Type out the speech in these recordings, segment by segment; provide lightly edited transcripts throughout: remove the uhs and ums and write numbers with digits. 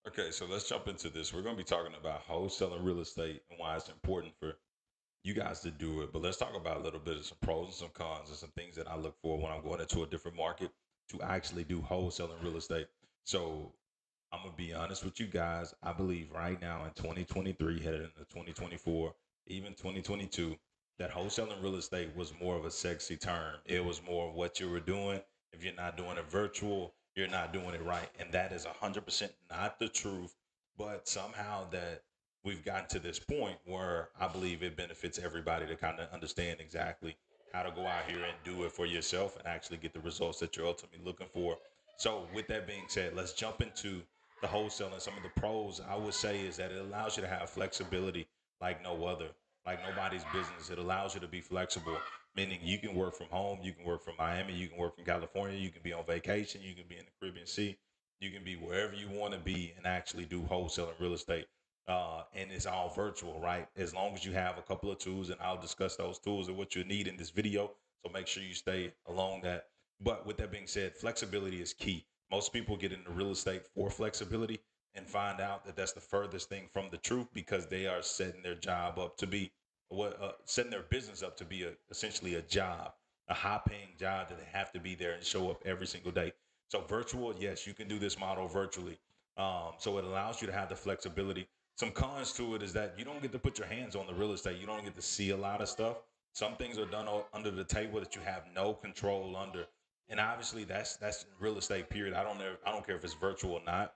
Okay, so let's jump into this. We're going to be talking about wholesaling real estate and why it's important for you guys to do it. But let's talk about a little bit of some pros and some cons and some things that I look for when I'm going into a different market to actually do wholesaling real estate. So I'm going to be honest with you guys. I believe right now in 2023, headed into 2024, even 2022, that wholesaling real estate was more of a sexy term. It was more of what you were doing. If you're not doing it virtual, you're not doing it right. And that is 100% not the truth. But somehow that we've gotten to this point where I believe it benefits everybody to kind of understand exactly how to go out here and do it for yourself and actually get the results that you're ultimately looking for. So, with that being said, let's jump into the wholesale and some of the pros. I would say is that it allows you to have flexibility like no other, like nobody's business. It allows you to be flexible, meaning you can work from home, you can work from Miami, you can work from California, you can be on vacation, you can be in the Caribbean Sea, you can be wherever you want to be and actually do wholesale and real estate. And it's all virtual, right? As long as you have a couple of tools, and I'll discuss those tools and what you need in this video. So make sure you stay along that. But with that being said, flexibility is key. Most people get into real estate for flexibility and find out that that's the furthest thing from the truth because they are setting their job up to be what setting their business up to be essentially a job, a high paying job that they have to be there and show up every single day. So virtual, yes, you can do this model virtually. So it allows you to have the flexibility. Some cons to it is that you don't get to put your hands on the real estate. You don't get to see a lot of stuff. Some things are done under the table that you have no control under, and obviously that's real estate. Period. I don't care if it's virtual or not.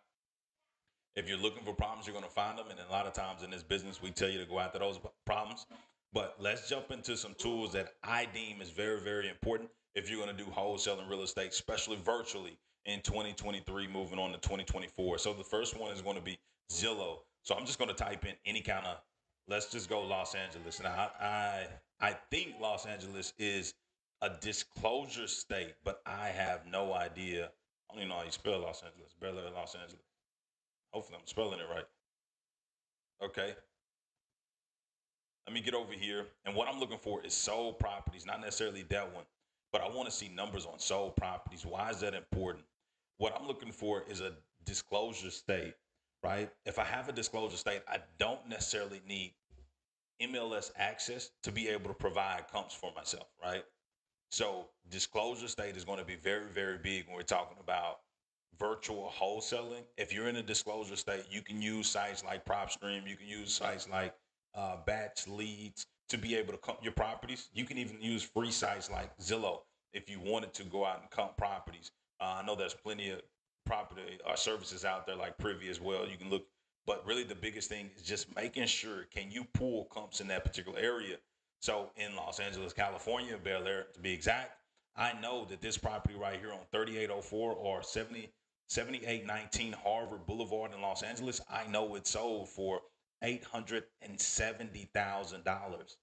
If you're looking for problems, you're going to find them. And a lot of times in this business, we tell you to go after those problems. But let's jump into some tools that I deem is very, very important if you're going to do wholesaling real estate, especially virtually in 2023, moving on to 2024. So the first one is going to be Zillow. So I'm just going to type in any kind of, let's just go Los Angeles. Now, I think Los Angeles is a disclosure state, but I have no idea. I don't even know how you spell Los Angeles. Bel Air, Los Angeles. Hopefully, I'm spelling it right. Okay. Let me get over here. And what I'm looking for is sold properties, not necessarily that one, but I want to see numbers on sold properties. Why is that important? What I'm looking for is a disclosure state, right? If I have a disclosure state, I don't necessarily need MLS access to be able to provide comps for myself, right? So disclosure state is going to be very, very big when we're talking about virtual wholesaling. If you're in a disclosure state, you can use sites like PropStream. You can use sites like Batch Leads to be able to comp your properties. You can even use free sites like Zillow if you wanted to go out and comp properties. I know there's plenty of property services out there like Privy as well. You can look, but really the biggest thing is just making sure can you pull comps in that particular area. So in Los Angeles, California, Bel Air to be exact, I know that this property right here on 3804 or 7819 Harvard Boulevard in Los Angeles, I know it sold for $870,000,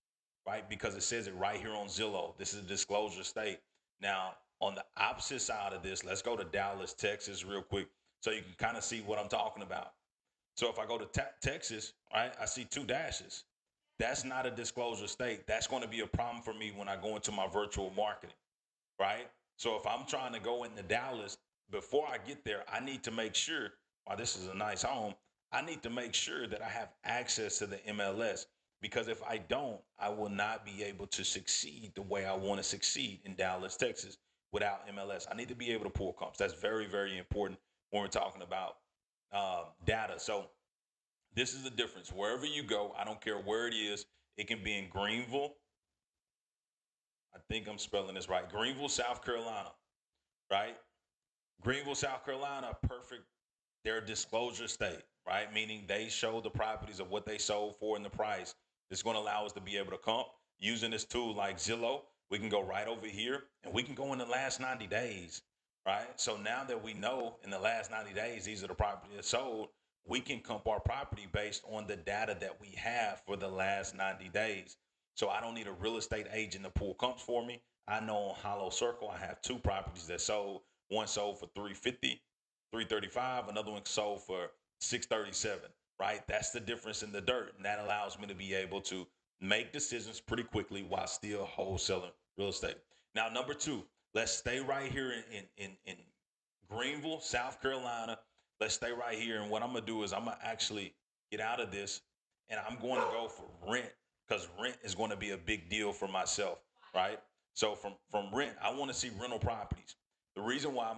right? Because it says it right here on Zillow. This is a disclosure state. Now, on the opposite side of this, let's go to Dallas, Texas, real quick, so you can kind of see what I'm talking about. So if I go to Texas, right, I see two dashes. That's not a disclosure state. That's going to be a problem for me when I go into my virtual marketing, right? So if I'm trying to go into Dallas, before I get there, I need to make sure, while this is a nice home, I need to make sure that I have access to the MLS because if I don't, I will not be able to succeed the way I want to succeed in Dallas, Texas without MLS. I need to be able to pull comps. That's very, very important when we're talking about data. So this is the difference. Wherever you go, I don't care where it is. It can be in Greenville. I think I'm spelling this right. Greenville, South Carolina, right? Greenville, South Carolina, perfect. They're a disclosure state, right? Meaning they show the properties of what they sold for and the price. It's going to allow us to be able to comp using this tool like Zillow. We can go right over here and we can go in the last 90 days, right? So now that we know in the last 90 days, these are the properties that sold, we can comp our property based on the data that we have for the last 90 days. So I don't need a real estate agent to pull comps for me. I know on Hollow Circle, I have two properties that sold. One sold for 350, 335. Another one sold for 637. Right? That's the difference in the dirt, and that allows me to be able to make decisions pretty quickly while still wholesaling real estate. Now, number two, let's stay right here in Greenville, South Carolina. Let's stay right here. And what I'm going to do is I'm going to actually get out of this and I'm going to go for rent because rent is going to be a big deal for myself, right? So from rent, I want to see rental properties. The reason why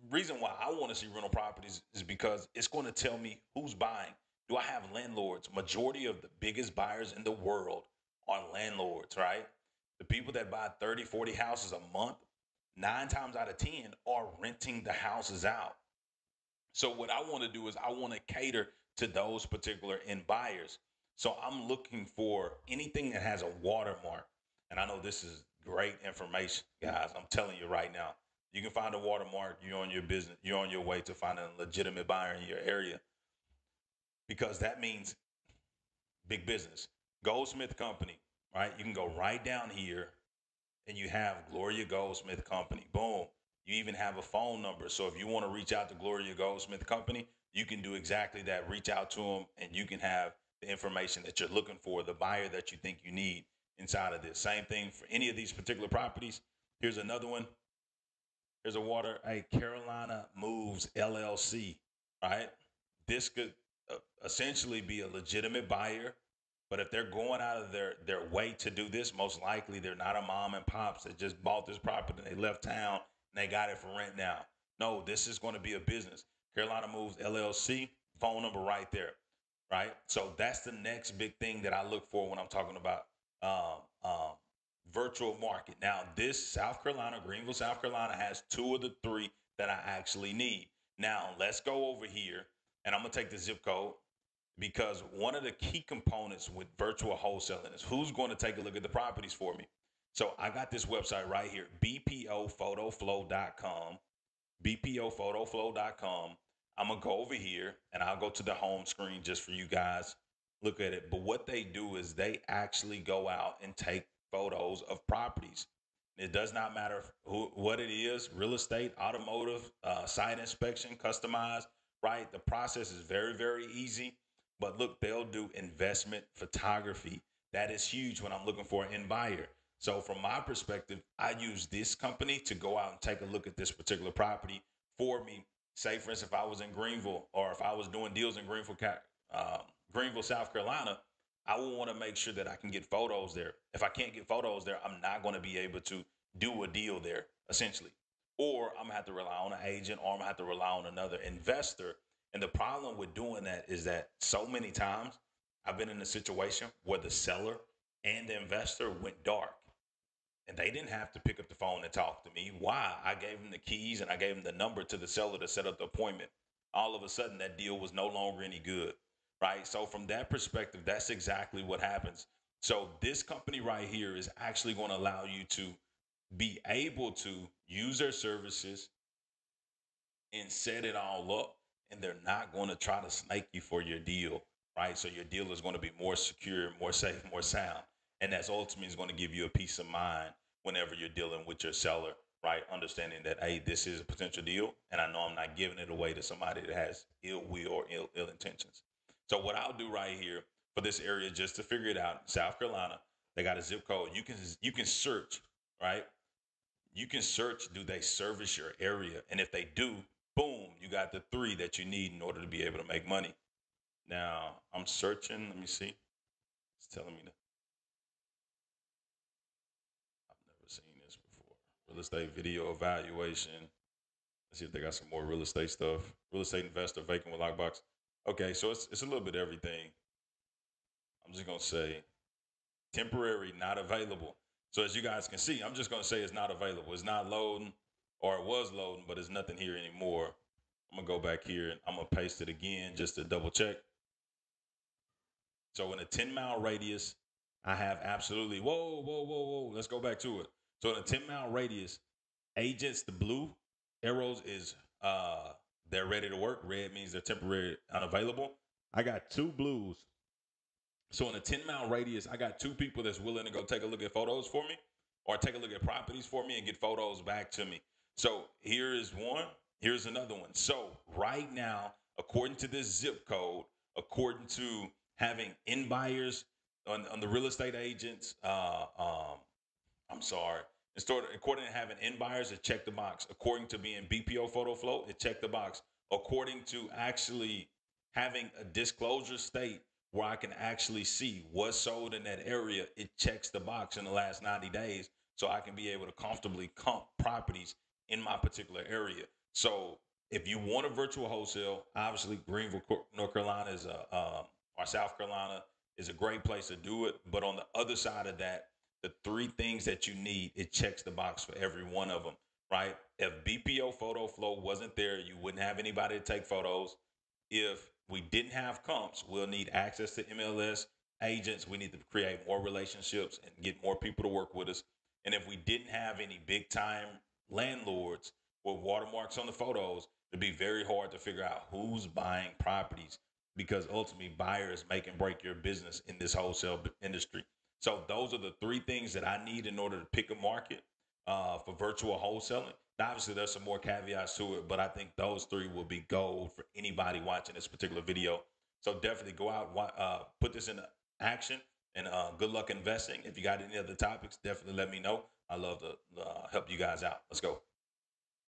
reason why I want to see rental properties is because it's going to tell me who's buying. Do I have landlords? Majority of the biggest buyers in the world are landlords, right? The people that buy 30, 40 houses a month, 9 times out of 10 are renting the houses out. So what I want to do is I want to cater to those particular end buyers. So I'm looking for anything that has a watermark. And I know this is great information, guys. I'm telling you right now. You can find a watermark, you're on your business, you're on your way to finding a legitimate buyer in your area because that means big business. Goldsmith Company, right? You can go right down here and you have Gloria Goldsmith Company. Boom. You even have a phone number. So if you want to reach out to Gloria Goldsmith Company, you can do exactly that. Reach out to them and you can have the information that you're looking for, the buyer that you think you need inside of this. Same thing for any of these particular properties. Here's another one. Here's a Carolina Moves LLC, right? This could essentially be a legitimate buyer. But if they're going out of their way to do this, most likely they're not a mom and pops that just bought this property and they left town and they got it for rent now. No, this is going to be a business. Carolina Moves LLC, phone number right there, right? So that's the next big thing that I look for when I'm talking about um, um, virtual market. Now, this South Carolina, Greenville, South Carolina has 2 of the 3 that I actually need. Now, let's go over here and I'm going to take the zip code because one of the key components with virtual wholesaling is who's going to take a look at the properties for me. So I got this website right here, bpophotoflow.com, bpophotoflow.com. I'm going to go over here and I'll go to the home screen just for you guys. Look at it. But what they do is they actually go out and take photos of properties. It does not matter what it is, real estate, automotive, site inspection, customized, right? The process is very, very easy. But look, they'll do investment photography. That is huge when I'm looking for an end buyer. So from my perspective, I use this company to go out and take a look at this particular property for me. Say, for instance, if I was in Greenville or if I was doing deals in Greenville, South Carolina, I will want to make sure that I can get photos there. If I can't get photos there, I'm not going to be able to do a deal there, essentially. Or I'm going to have to rely on an agent or I'm going to have to rely on another investor. And the problem with doing that is that so many times I've been in a situation where the seller and the investor went dark and they didn't have to pick up the phone and talk to me. Why? I gave them the keys and I gave them the number to the seller to set up the appointment. All of a sudden, that deal was no longer any good, right? So from that perspective, that's exactly what happens. So this company right here is actually going to allow you to be able to use their services and set it all up, and they're not going to try to snake you for your deal, right? So your deal is going to be more secure, more safe, more sound. And that's ultimately is going to give you a peace of mind whenever you're dealing with your seller, right? Understanding that, hey, this is a potential deal, and I know I'm not giving it away to somebody that has ill will or ill intentions. So what I'll do right here for this area, just to figure it out, South Carolina, they got a zip code. You can search, right? You can search, do they service your area? And if they do, boom, you got the 3 that you need in order to be able to make money. Now, I'm searching. Let me see. It's telling me that I've never seen this before. Real estate video evaluation. Let's see if they got some more real estate stuff. Real estate investor, vacant with lockbox. Okay, so it's a little bit of everything. I'm just going to say temporary, not available. So as you guys can see, I'm just going to say it's not available. It's not loading, or it was loading, but there's nothing here anymore. I'm going to go back here and I'm going to paste it again just to double check. So in a 10-mile radius, I have absolutely, whoa. Let's go back to it. So in a 10-mile radius, agents, the blue arrows is they're ready to work. Red means they're temporary unavailable. I got 2 blues. So in a 10-mile radius, I got 2 people that's willing to go take a look at photos for me or take a look at properties for me and get photos back to me. So here is one. Here's another one. So right now, according to this zip code, according to having in buyers on the real estate agents, I'm sorry. According to having in buyers, it checked the box. According to being BPO Photo Flow, it checked the box. according to actually having a disclosure state where I can actually see what's sold in that area. It checks the box in the last 90 days so I can be able to comfortably comp properties in my particular area. So if you want a virtual wholesale, obviously Greenville, North Carolina is or South Carolina is a great place to do it. But on the other side of that, the three things that you need, it checks the box for every one of them, right? If BPO photo flow wasn't there, you wouldn't have anybody to take photos. If we didn't have comps, we'll need access to MLS agents. We need to create more relationships and get more people to work with us. And if we didn't have any big time landlords with watermarks on the photos, it'd be very hard to figure out who's buying properties because ultimately buyers make and break your business in this wholesale industry. So those are the three things that I need in order to pick a market for virtual wholesaling. Obviously, there's some more caveats to it, but I think those three will be gold for anybody watching this particular video. So definitely go out, put this into action, and good luck investing. If you got any other topics, definitely let me know. I love to help you guys out. Let's go.